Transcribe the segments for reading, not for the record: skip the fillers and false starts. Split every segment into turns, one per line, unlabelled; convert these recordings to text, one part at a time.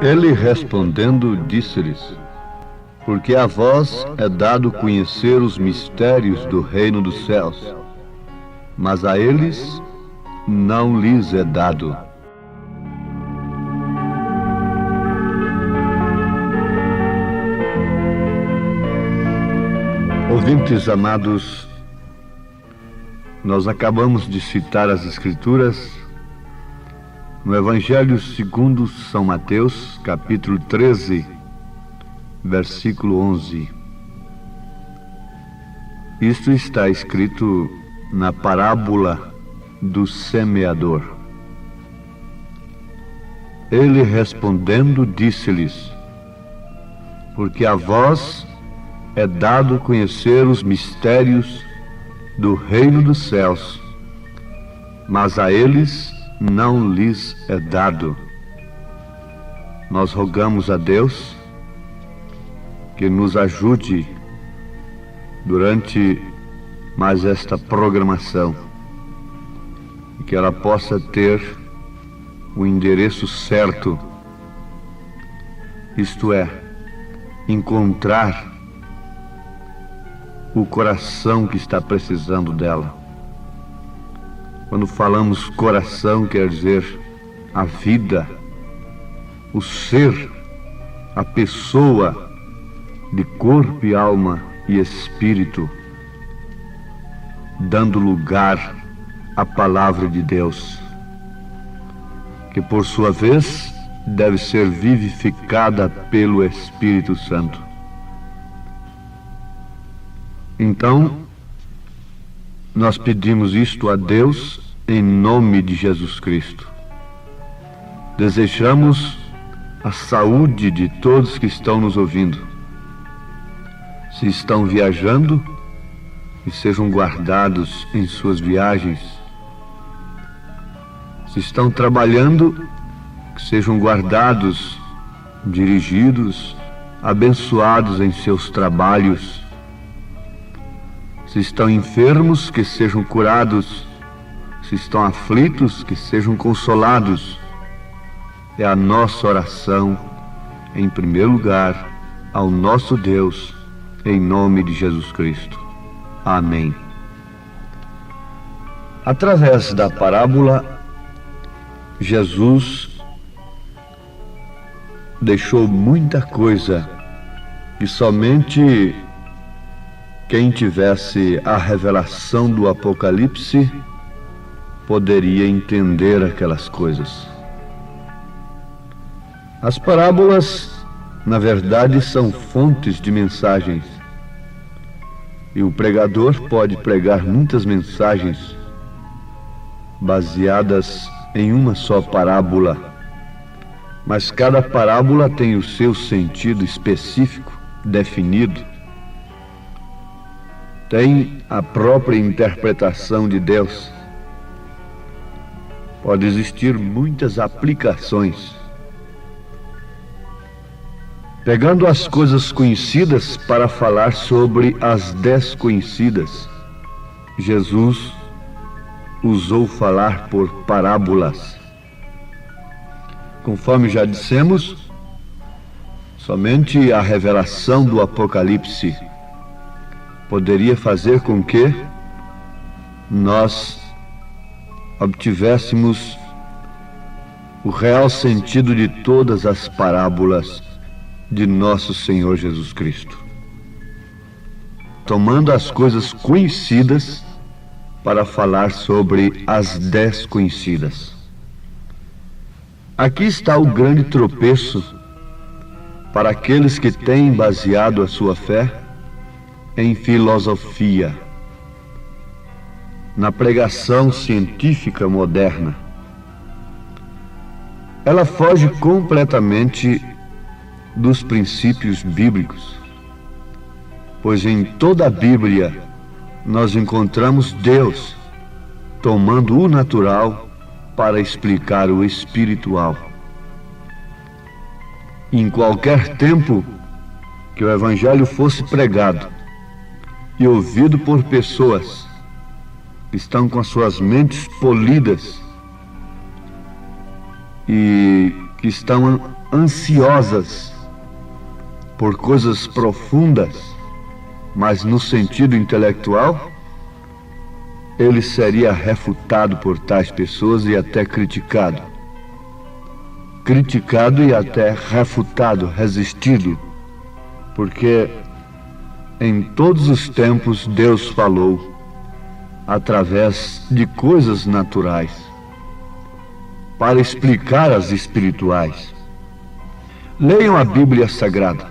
Ele respondendo disse-lhes: porque a vós é dado conhecer os mistérios do reino dos céus, mas a eles não lhes é dado. Ouvintes amados, nós acabamos de citar as Escrituras no Evangelho segundo São Mateus, capítulo 13, versículo 11. Isto está escrito na parábola do semeador. Ele respondendo disse-lhes: porque a vós é dado conhecer os mistérios do reino dos céus, mas a eles não lhes é dado. Nós rogamos a Deus que nos ajude durante mais esta programação e que ela possa ter o endereço certo, isto é, encontrar o coração que está precisando dela. Quando falamos coração, quer dizer a vida, o ser, a pessoa de corpo e alma e espírito, dando lugar à palavra de Deus, que por sua vez deve ser vivificada pelo Espírito Santo. Então, nós pedimos isto a Deus em nome de Jesus Cristo. Desejamos a saúde de todos que estão nos ouvindo. Se estão viajando, que sejam guardados em suas viagens. Se estão trabalhando, que sejam guardados, dirigidos, abençoados em seus trabalhos. Se estão enfermos, que sejam curados. Se estão aflitos, que sejam consolados. É a nossa oração, em primeiro lugar, ao nosso Deus, em nome de Jesus Cristo. Amém. Através da parábola, Jesus deixou muita coisa que somente quem tivesse a revelação do Apocalipse poderia entender aquelas coisas. As parábolas, na verdade, são fontes de mensagens. E o pregador pode pregar muitas mensagens baseadas em uma só parábola. Mas cada parábola tem o seu sentido específico, definido. Tem a própria interpretação de Deus. Pode existir muitas aplicações. Pegando as coisas conhecidas para falar sobre as desconhecidas, Jesus usou falar por parábolas. Conforme já dissemos, somente a revelação do Apocalipse poderia fazer com que nós obtivéssemos o real sentido de todas as parábolas de nosso Senhor Jesus Cristo, tomando as coisas conhecidas para falar sobre as desconhecidas. Aqui está o grande tropeço para aqueles que têm baseado a sua fé em filosofia, na pregação científica moderna. Ela foge completamente dos princípios bíblicos, pois em toda a Bíblia nós encontramos Deus tomando o natural para explicar o espiritual. Em qualquer tempo que o Evangelho fosse pregado e ouvido por pessoas que estão com as suas mentes polidas e que estão ansiosas por coisas profundas, mas no sentido intelectual, ele seria refutado por tais pessoas e até criticado. Criticado e até refutado, resistido, porque em todos os tempos Deus falou através de coisas naturais para explicar as espirituais. Leiam a Bíblia Sagrada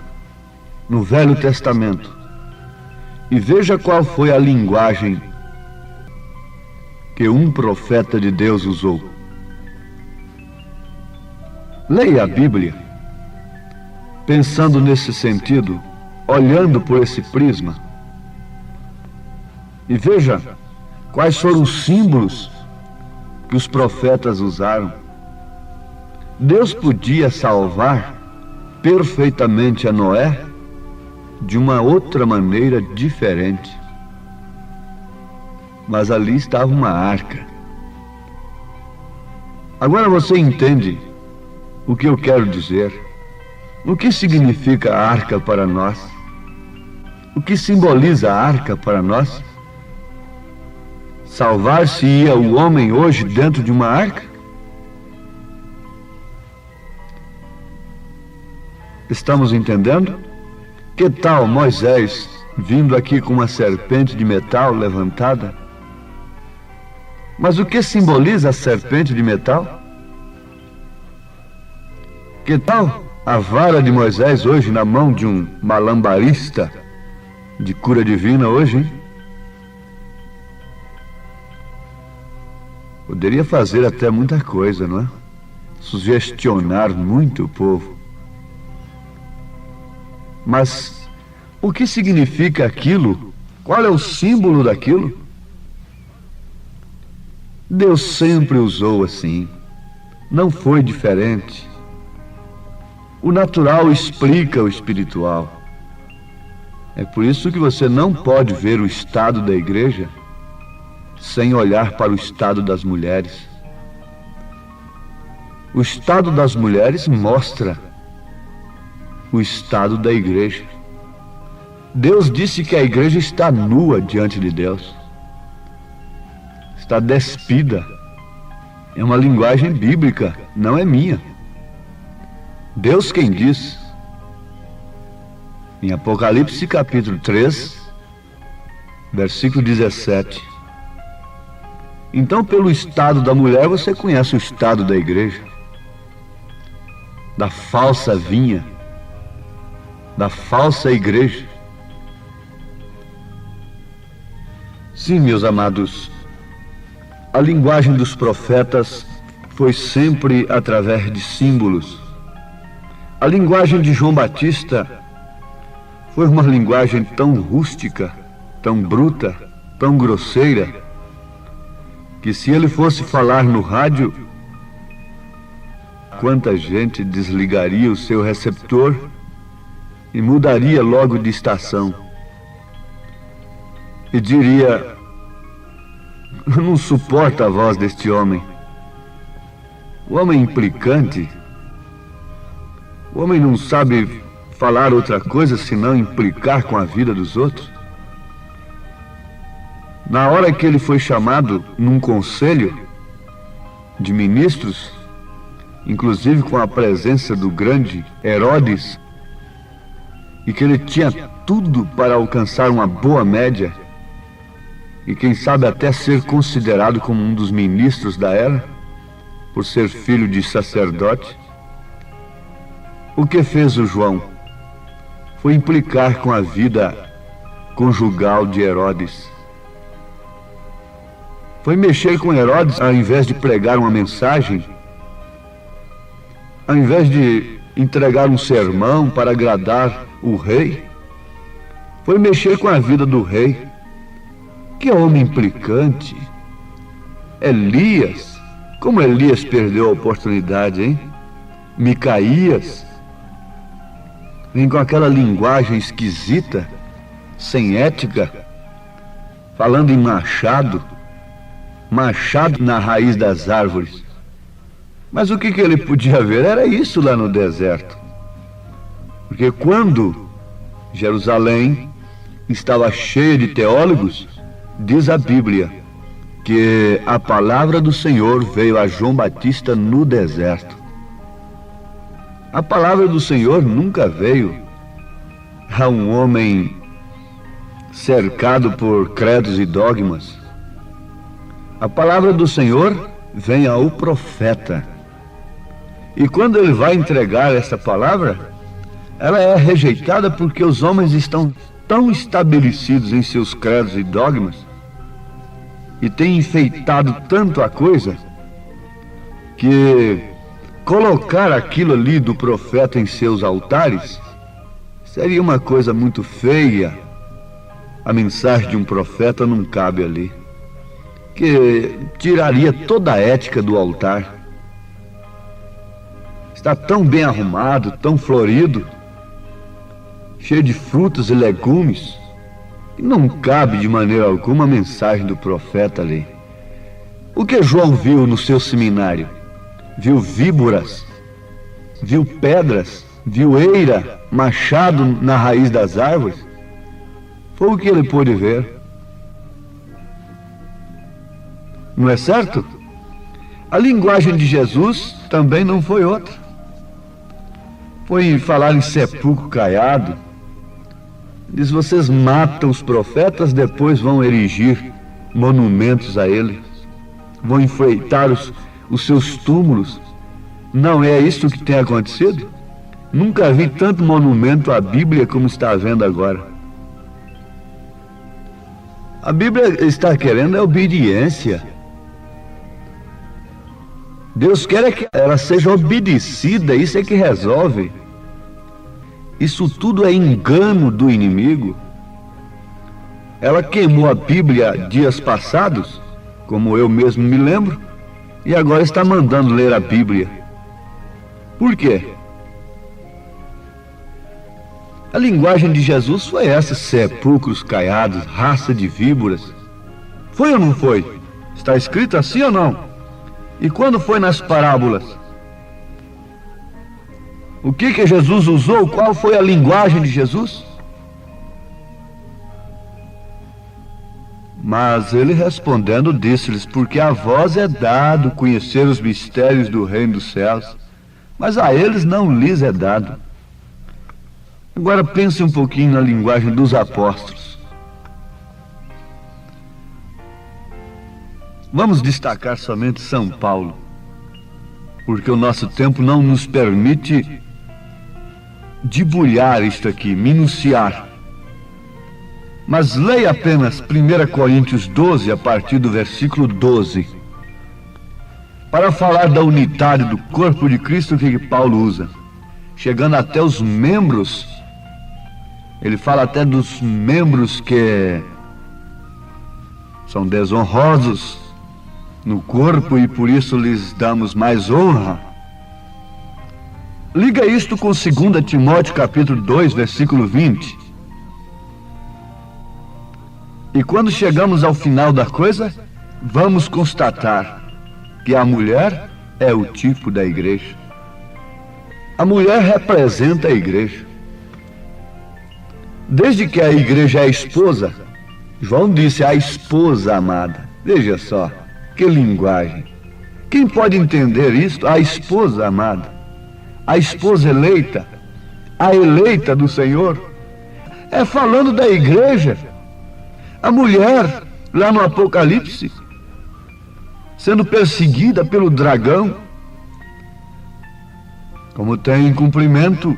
no Velho Testamento e veja qual foi a linguagem que um profeta de Deus usou. Leia a Bíblia pensando nesse sentido, olhando por esse prisma, e veja quais foram os símbolos que os profetas usaram. Deus podia salvar perfeitamente a Noé de uma outra maneira diferente, mas ali estava uma arca. Agora você entende o que eu quero dizer? O que significa a arca para nós? O que simboliza a arca para nós? Salvar-se-ia o homem hoje dentro de uma arca? Estamos entendendo? Que tal Moisés vindo aqui com uma serpente de metal levantada? Mas o que simboliza a serpente de metal? Que tal a vara de Moisés hoje na mão de um malambarista de cura divina hoje, hein? Poderia fazer até muita coisa, não é? Sugestionar muito o povo. Mas o que significa aquilo? Qual é o símbolo daquilo? Deus sempre usou assim. Não foi diferente. O natural explica o espiritual. É por isso que você não pode ver o estado da igreja sem olhar para o estado das mulheres. O estado das mulheres mostra o estado da igreja. Deus disse que a igreja está nua diante de Deus. Está despida. É uma linguagem bíblica, não é minha. Deus quem diz. Em Apocalipse capítulo 3, versículo 17. Então, pelo estado da mulher, você conhece o estado da igreja, da falsa vinha, da falsa igreja. Sim, meus amados, a linguagem dos profetas foi sempre através de símbolos. A linguagem de João Batista foi uma linguagem tão rústica, tão bruta, tão grosseira, que se ele fosse falar no rádio, quanta gente desligaria o seu receptor e mudaria logo de estação. E diria: eu não suporto a voz deste homem. O homem implicante. O homem não sabe falar outra coisa senão implicar com a vida dos outros. Na hora que ele foi chamado num conselho de ministros, inclusive com a presença do grande Herodes, e que ele tinha tudo para alcançar uma boa média, e quem sabe até ser considerado como um dos ministros da era, por ser filho de sacerdote, o que fez o João? Foi implicar com a vida conjugal de Herodes. Foi mexer com Herodes ao invés de pregar uma mensagem, ao invés de entregar um sermão para agradar o rei. Foi mexer com a vida do rei. Que homem implicante! Elias, como Elias perdeu a oportunidade, hein? Micaías, vem com aquela linguagem esquisita, sem ética, falando em machado na raiz das árvores. Mas o que ele podia ver era isso lá no deserto. Porque quando Jerusalém estava cheia de teólogos, diz a Bíblia que a palavra do Senhor veio a João Batista no deserto. A palavra do Senhor nunca veio a um homem cercado por credos e dogmas. A palavra do Senhor vem ao profeta. E quando ele vai entregar essa palavra, ela é rejeitada porque os homens estão tão estabelecidos em seus credos e dogmas e têm enfeitado tanto a coisa que colocar aquilo ali do profeta em seus altares seria uma coisa muito feia. A mensagem de um profeta não cabe ali, que tiraria toda a ética do altar. Está tão bem arrumado, tão florido, cheio de frutas e legumes, que não cabe de maneira alguma a mensagem do profeta ali. O que João viu no seu seminário? Viu víboras, viu pedras, viu eira, machado na raiz das árvores? Foi o que ele pôde ver. Não é certo? A linguagem de Jesus também não foi outra. Foi falar em sepulcro caiado. Diz: vocês matam os profetas, depois vão erigir monumentos a eles, vão enfeitar os seus túmulos. Não é isso que tem acontecido? Nunca vi tanto monumento à Bíblia como está havendo agora. A Bíblia está querendo é obediência. Deus quer é que ela seja obedecida, isso é que resolve. Isso tudo é engano do inimigo. Ela queimou a Bíblia dias passados, como eu mesmo me lembro, e agora está mandando ler a Bíblia. Por quê? A linguagem de Jesus foi essa: sepulcros caiados, raça de víboras. Foi ou não foi? Está escrito assim ou não? E quando foi nas parábolas? O que Jesus usou? Qual foi a linguagem de Jesus? Mas ele respondendo disse-lhes: porque a vós é dado conhecer os mistérios do reino dos céus, mas a eles não lhes é dado. Agora pense um pouquinho na linguagem dos apóstolos. Vamos destacar somente São Paulo, porque o nosso tempo não nos permite debulhar isto aqui, minuciar. Mas leia apenas 1 Coríntios 12, a partir do versículo 12. Para falar da unidade do corpo de Cristo, o que Paulo usa? Chegando até os membros. Ele fala até dos membros que são desonrosos no corpo e por isso lhes damos mais honra. Liga isto com 2 Timóteo capítulo 2, versículo 20. E quando chegamos ao final da coisa, vamos constatar que a mulher é o tipo da igreja. A mulher representa a igreja. Desde que a igreja é a esposa, João disse a esposa amada. Veja só, que linguagem. Quem pode entender isso? A esposa amada, a esposa eleita, a eleita do Senhor. É falando da igreja. A mulher, lá no Apocalipse, sendo perseguida pelo dragão, como tem cumprimento.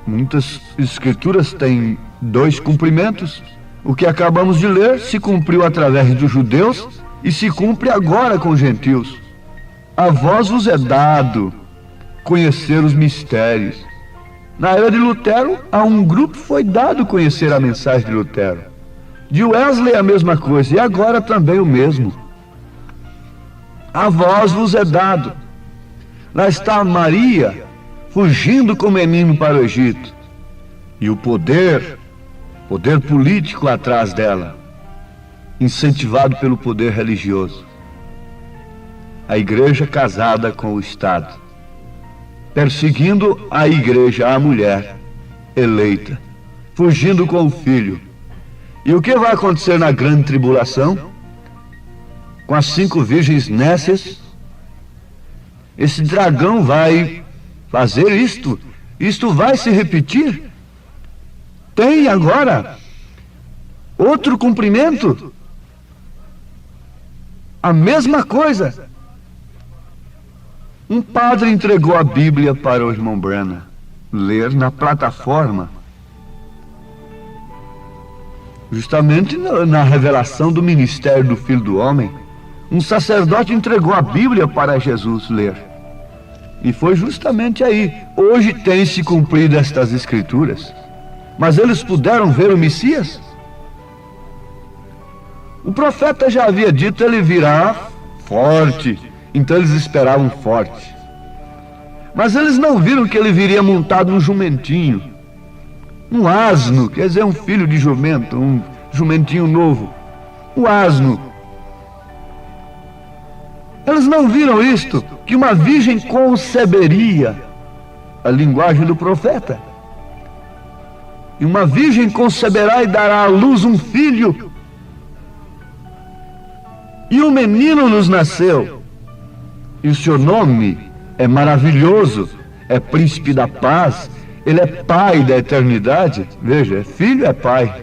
Muitas escrituras têm dois cumprimentos. O que acabamos de ler se cumpriu através dos judeus e se cumpre agora com os gentios. A vós vos é dado conhecer os mistérios. Na era de Lutero, a um grupo foi dado conhecer a mensagem de Lutero. De Wesley a mesma coisa, e agora também o mesmo. A vós vos é dado. Lá está Maria, fugindo com o menino para o Egito. E o poder político atrás dela, incentivado pelo poder religioso. A igreja casada com o Estado, perseguindo a igreja, a mulher eleita, fugindo com o filho. E o que vai acontecer na grande tribulação? Com as 5 virgens nécias, esse dragão vai fazer isto. Isto vai se repetir. Tem agora outro cumprimento. A mesma coisa. Um padre entregou a Bíblia para o irmão Branham ler na plataforma, justamente na revelação do ministério do Filho do Homem. Um sacerdote entregou a Bíblia para Jesus ler. E foi justamente aí. Hoje tem se cumprido estas escrituras. Mas eles puderam ver o Messias? O profeta já havia dito, ele virá forte. Então eles esperavam forte. Mas eles não viram que ele viria montado num jumentinho. Um asno, quer dizer, um filho de jumento, um jumentinho novo. Um asno. Eles não viram isto, que uma virgem conceberia, a linguagem do profeta. E uma virgem conceberá e dará à luz um filho. E um menino nos nasceu. E o seu nome é maravilhoso, é príncipe da paz, ele é pai da eternidade. Veja, é filho, é pai.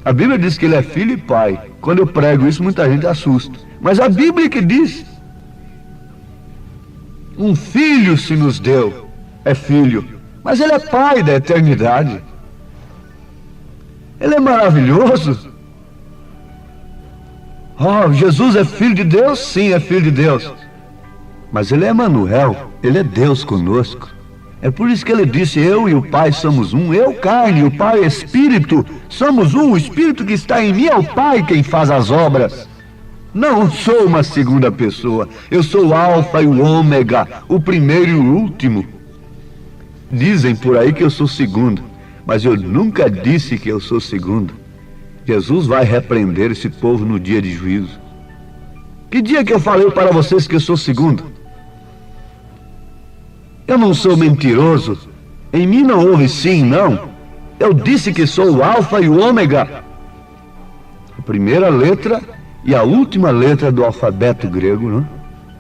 A Bíblia diz que ele é filho e pai. Quando eu prego isso, muita gente assusta. Mas a Bíblia que diz: um filho se nos deu, é filho, mas ele é pai da eternidade. Ele é maravilhoso. Oh, Jesus é filho de Deus? Sim, é filho de Deus. Mas ele é Emanuel, ele é Deus conosco. É por isso que ele disse: eu e o Pai somos um. Eu, carne, o Pai, espírito, somos um. O Espírito que está em mim é o Pai quem faz as obras. Não sou uma segunda pessoa. Eu sou o Alfa e o Ômega, o primeiro e o último. Dizem por aí que eu sou segundo, mas eu nunca disse que eu sou segundo. Jesus vai repreender esse povo no dia de juízo. Que dia que eu falei para vocês que eu sou segundo? Eu não sou mentiroso. Em mim não houve sim, não. Eu disse que sou o Alfa e o Ômega. A primeira letra e a última letra do alfabeto grego, não?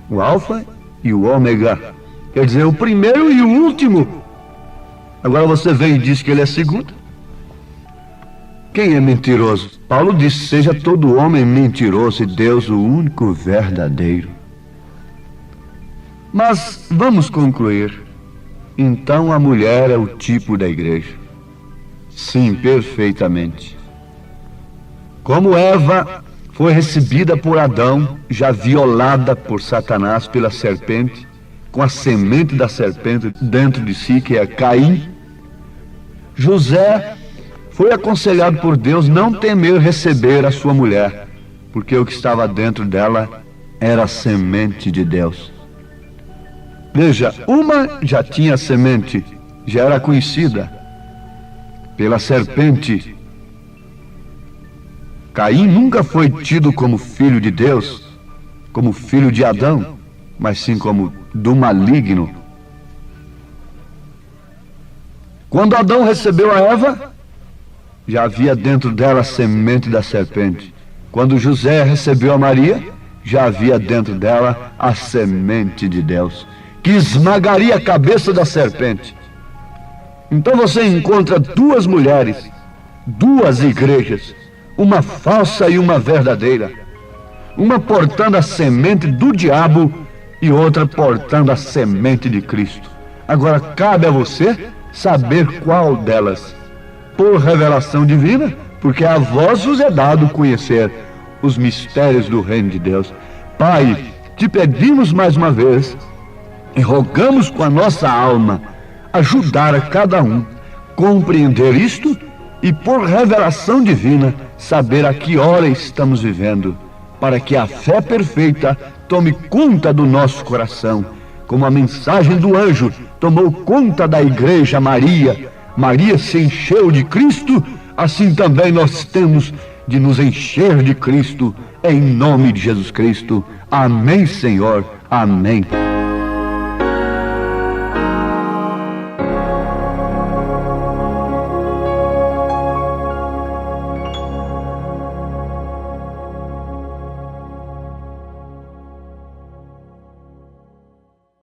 O Alfa e o Ômega. Quer dizer, o primeiro e o último. Agora você vem e diz que ele é segundo. Quem é mentiroso? Paulo disse: seja todo homem mentiroso e Deus o único verdadeiro. Mas vamos concluir. Então a mulher é o tipo da igreja. Sim, perfeitamente. Como Eva foi recebida por Adão, já violada por Satanás pela serpente, com a semente da serpente dentro de si, que é Caim, José foi aconselhado por Deus não temer receber a sua mulher, porque o que estava dentro dela era a semente de Deus. Veja, uma já tinha semente, já era conhecida pela serpente. Caim nunca foi tido como filho de Deus, como filho de Adão, mas sim como do maligno. Quando Adão recebeu a Eva, já havia dentro dela a semente da serpente. Quando José recebeu a Maria, já havia dentro dela a semente de Deus, que esmagaria a cabeça da serpente. Então você encontra duas mulheres, duas igrejas, uma falsa e uma verdadeira, uma portando a semente do diabo e outra portando a semente de Cristo. Agora cabe a você saber qual delas, por revelação divina, porque a vós vos é dado conhecer os mistérios do reino de Deus. Pai, te pedimos mais uma vez e rogamos com a nossa alma ajudar a cada um compreender isto e por revelação divina saber a que hora estamos vivendo, para que a fé perfeita tome conta do nosso coração, como a mensagem do anjo tomou conta da Igreja Maria, Maria se encheu de Cristo, assim também nós temos de nos encher de Cristo, em nome de Jesus Cristo. Amém, Senhor. Amém.